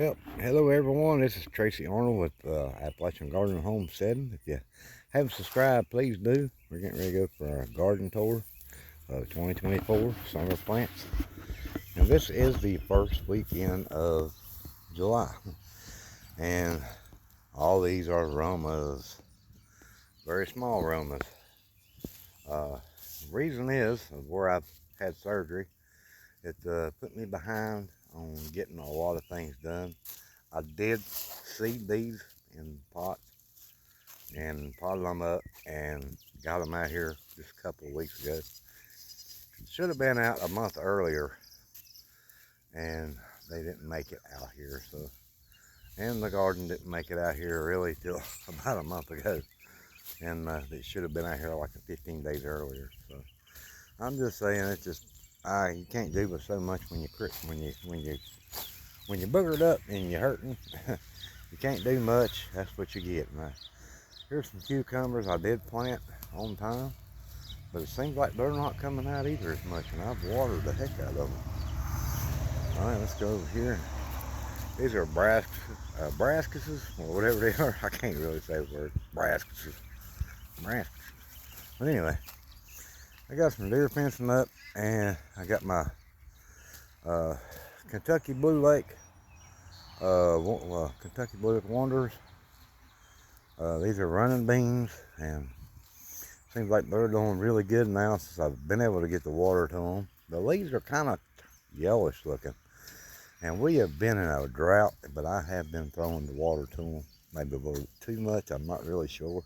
Well, hello everyone. This is Tracy Arnold with Appalachian Garden Homesteading. If you haven't subscribed, please do. We're getting ready to go for our garden tour of 2024 summer plants. And this is the first weekend of July. And all these are aromas, very small aromas. Reason is of where I've had surgery. It put me behind on getting a lot of things done. I did seed these in pots and potted them up and got them out here just a couple of weeks ago. Should have been out a month earlier, and they didn't make it out here. So, and the garden didn't make it out here really till about a month ago, and it should have been out here like 15 days earlier. So, I'm just saying, it's just you can't do but so much when you're boogered up and you're hurting. You can't do much. That's what you get. Now, here's some cucumbers I did plant on time, but it seems like they're not coming out either as much, and I've watered the heck out of them. All right, let's go over here. These are brassicas, or whatever they are. I can't really say the word. Brassicas. But anyway, I got some deer fencing up, and I got my Kentucky Blue Lake, Kentucky Blue Lake Wanderers. These are running beans, and seems like they're doing really good now since I've been able to get the water to them. The leaves are kind of yellowish looking, and we have been in a drought, but I have been throwing the water to them. Maybe a little too much, I'm not really sure.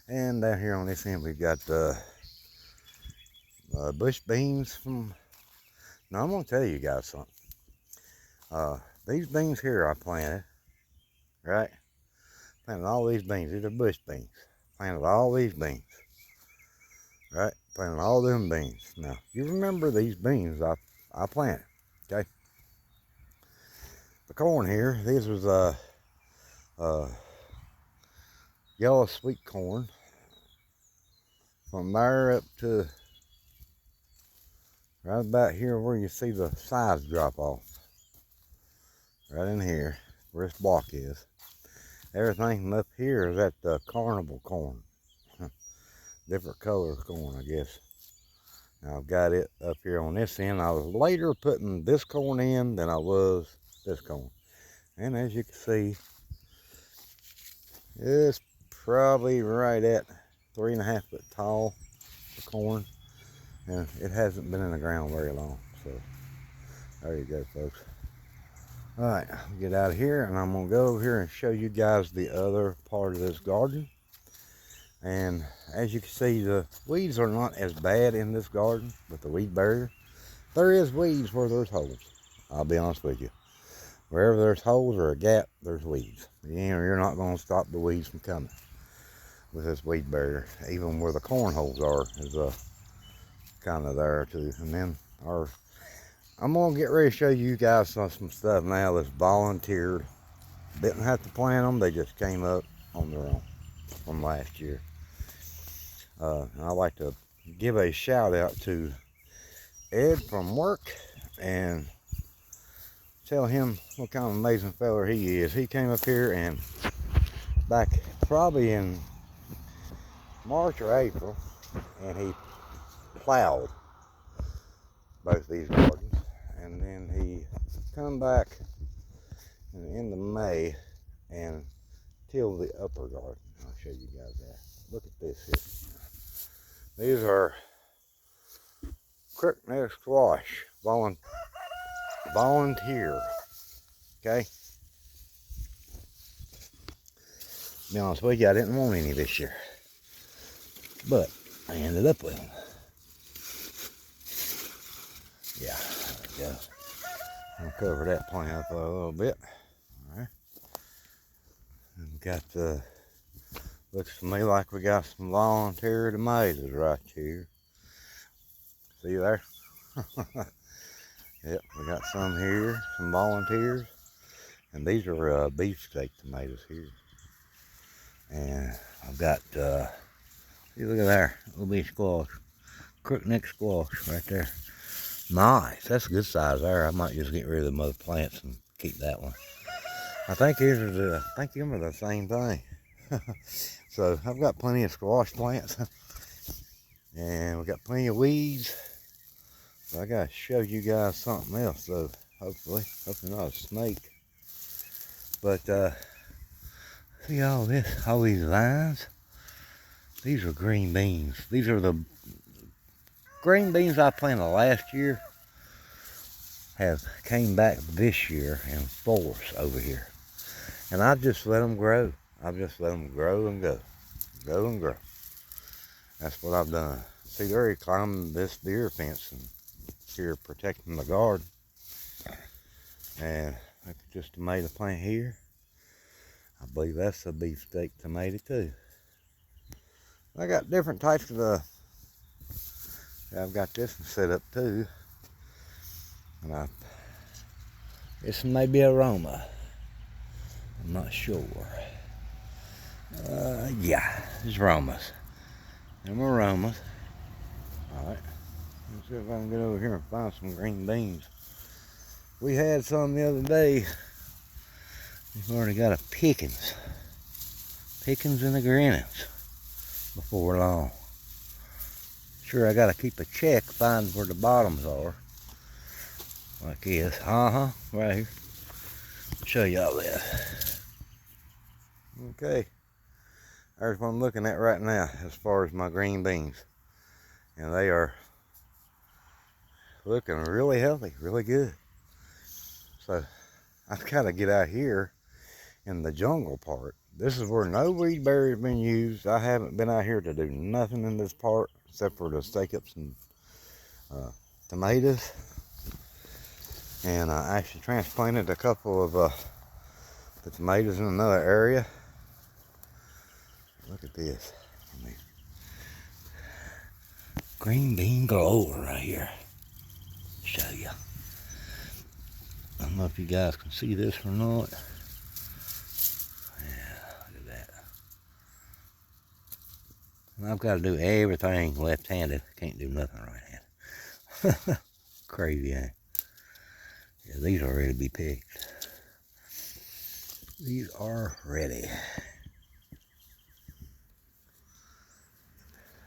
And down here on this end, we've got bush beans from. Now I'm gonna tell you guys something. These beans here I planted, right? Planted all these beans. These are bush beans. Planted all these beans, right? Planted all them beans. Now, you remember these beans I planted, okay? The corn here, these was yellow sweet corn. From there up to right about here where you see the sides drop off. Right in here, where this block is. Everything from up here is that carnival corn. Different color corn, I guess. Now I've got it up here on this end. I was later putting this corn in than I was this corn. And as you can see, it's probably right at 3.5 foot tall, the corn. And it hasn't been in the ground very long. So there you go, folks. All right, I'll get out of here, and I'm gonna go over here and show you guys the other part of this garden. And as you can see, the weeds are not as bad in this garden with the weed barrier. There is weeds where there's holes. I'll be honest with you. Wherever there's holes or a gap, there's weeds. You're not going to stop the weeds from coming with this weed barrier. Even where the corn holes are is kind of there too. And then I'm going to get ready to show you guys some stuff now that's volunteered. Didn't have to plant them. They just came up on their own from last year. I'd like to give a shout out to Ed from work and tell him what kind of amazing feller he is. He came up here and back probably in March or April, and he plowed both these gardens, and then he come back in the end of May and tilled the upper garden. I'll show you guys that. Look at this here. These are crookneck squash, volunteer, okay? To be honest with you, I didn't want any this year, but I ended up with them. Yeah, there we go. I'll cover that plant up a little bit. All right. We've got looks to me like we got some volunteer tomatoes right here. See there? Yep, we got some here, some volunteers. And these are beefsteak tomatoes here. And I've got, see, look at there, little bitty squash. Crookneck squash right there. Nice, that's a good size there. I might just get rid of the other plants and keep that one. I think them are the same thing. So I've got plenty of squash plants, and we got plenty of weeds. So I gotta show you guys something else, though. Hopefully not a snake. But see all this, all these vines? These are green beans. These are the green beans I planted last year. Have came back this year in force over here, and I just let them grow. I just let them grow and grow and grow. That's what I've done. See, they're already climbing this deer fence and here protecting the garden. And that's just a tomato plant here. I believe that's a beefsteak tomato too. I got different types of I've got this one set up too. And it's maybe aroma. I'm not sure. Yeah, it's aromas. Them aromas. Alright. Let's see if I can get over here and find some green beans. We had some the other day. We've already got a pickings. Pickings and a grinnings before long. Sure, I gotta keep a check, find where the bottoms are. Like this. Right here. Show y'all this. Okay. There's what I'm looking at right now as far as my green beans. And they are looking really healthy, really good. So I've got to get out here in the jungle part. This is where no weed barrier has been used. I haven't been out here to do nothing in this part except for to stake up some tomatoes. And I actually transplanted a couple of the tomatoes in another area. Look at this. I mean, green bean galore right here. Show you. I don't know if you guys can see this or not. Yeah, look at that. And I've got to do everything left-handed. Can't do nothing right-handed. Crazy, eh? Yeah, these are ready to be picked. These are ready.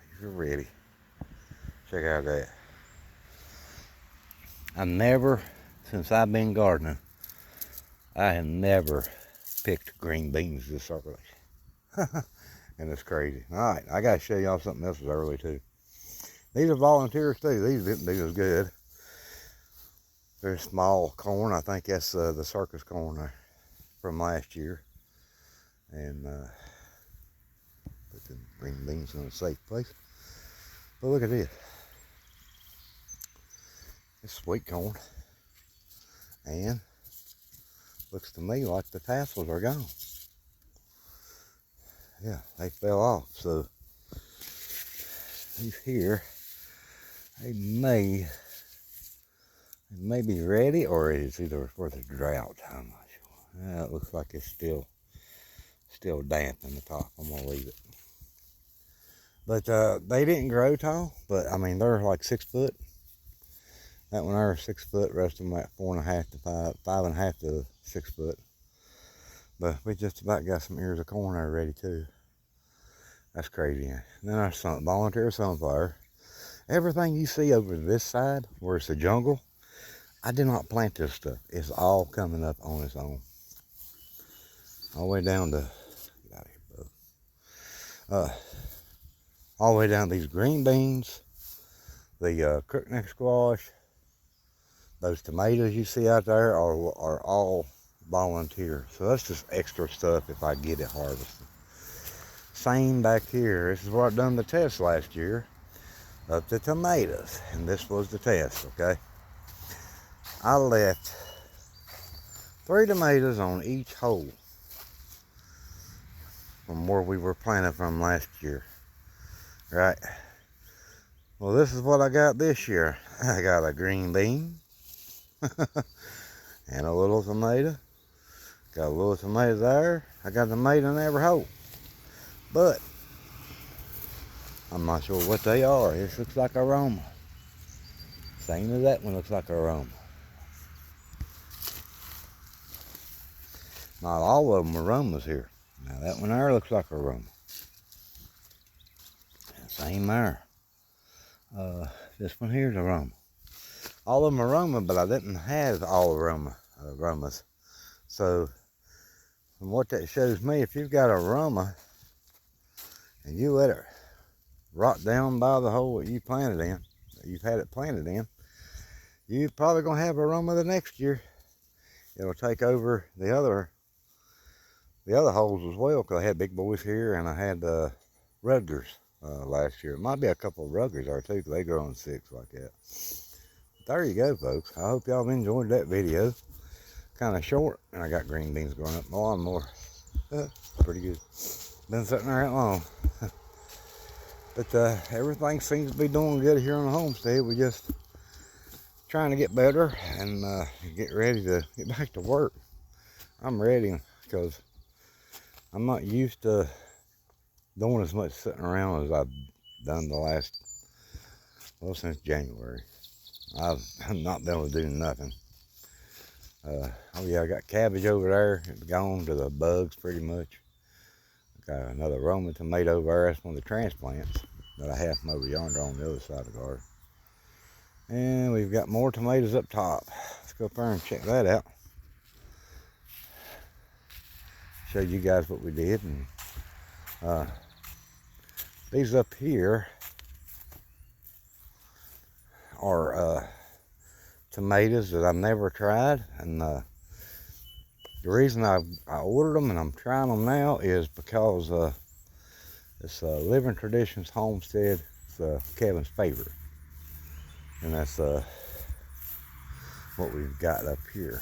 These are ready. Check out that. I never, since I've been gardening, I have never picked green beans this early. And it's crazy. Alright, I gotta show y'all something else that's early too. These are volunteers too. These didn't do as good. They're small corn. I think that's the circus corn from last year. And put the green beans in a safe place. But look at this. It's sweet corn. And looks to me like the tassels are gone. Yeah, they fell off. So these here, they may be ready, or it's either for the drought. I'm not sure. Yeah, it looks like it's still damp in the top. I'm gonna leave it. But they didn't grow tall, but I mean they're like 6 foot. That one there is 6 foot, rest of them like 4.5 to 5.5 to 6 foot. But we just about got some ears of corn there ready too. That's crazy. And then our volunteer sunflower. Everything you see over this side, where it's a jungle, I did not plant this stuff. It's all coming up on its own. All the way down to, get out of here, bud. All the way down these green beans, the crookneck squash, those tomatoes you see out there are all volunteer. So that's just extra stuff if I get it harvested. Same back here. This is what I done the test last year of the tomatoes, and this was the test. Okay, I left 3 tomatoes on each hole from where we were planting from last year. Right. Well, this is what I got this year. I got a green bean and a little tomato. Got a little tomato there. I got a tomato in every hole. But I'm not sure what they are. This looks like aroma. Same as that one looks like aroma. Not all of them are aromas here. Now that one there looks like a aroma. Same there. This one here's aroma. All of them aroma, but I didn't have all aromas. So from what that shows me, if you've got aroma and you let it rot down by the hole that you planted in, that you've had it planted in, you're probably gonna have aroma the next year. It'll take over the other holes as well, because I had big boys here and I had Rutgers last year. It might be a couple of Rutgers there too, because they grow in 6 like that. But there you go, folks. I hope y'all enjoyed that video. Kind of short, and I got green beans growing up my lawnmower. Pretty good. Been sitting there that long. But everything seems to be doing good here on the homestead. We just trying to get better and get ready to get back to work. I'm ready, because I'm not used to doing as much sitting around as I've done the last, well, since January. I've not been able to do nothing. Oh yeah, I got cabbage over there. It's gone to the bugs pretty much. Got another Roman tomato over there. That's one of the transplants that I have from over yonder on the other side of the garden. And we've got more tomatoes up top. Let's go up there and check that out. Show you guys what we did. And these up here are tomatoes that I've never tried, and the reason I ordered them and I'm trying them now is because it's Living Traditions Homestead. It's Kevin's favorite, and that's what we've got up here.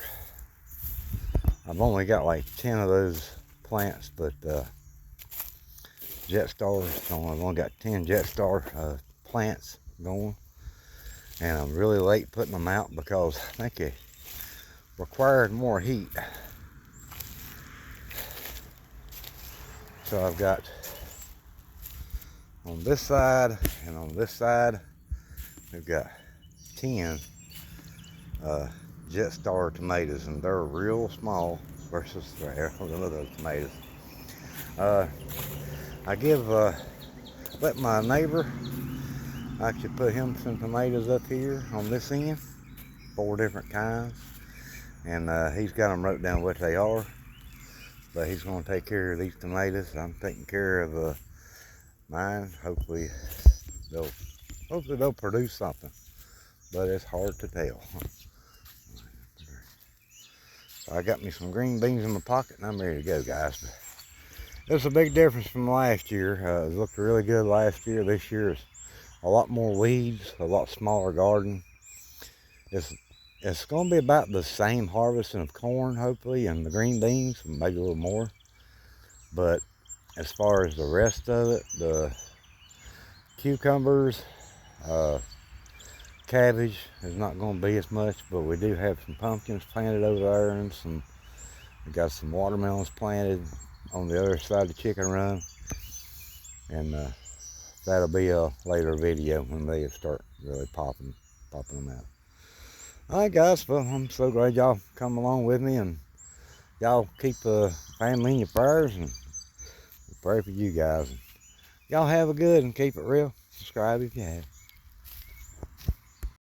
I've only got like 10 of those plants, but Jet Stars, I've only got 10 Jet Star plants going. And I'm really late putting them out because I think it required more heat. So I've got on this side and on this side, we've got 10 Jet Star tomatoes, and they're real small versus the other tomatoes. I let my neighbor, I actually put him some tomatoes up here on this end, 4 different kinds, and he's got them wrote down what they are, but he's going to take care of these tomatoes. I'm taking care of mine. Hopefully they'll produce something, but it's hard to tell. So I got me some green beans in my pocket and I'm ready to go, guys. But there's a big difference from last year. It looked really good last year. This year is a lot more weeds, a lot smaller garden. It's going to be about the same harvesting of corn, hopefully, and the green beans, maybe a little more. But as far as the rest of it, the cucumbers, cabbage is not going to be as much, but we do have some pumpkins planted over there, and we got some watermelons planted on the other side of the chicken run, and that'll be a later video when they start really popping them out. All right, guys, well, I'm so glad y'all come along with me, and y'all keep the family in your prayers, and we pray for you guys. Y'all have a good and keep it real. Subscribe if you have.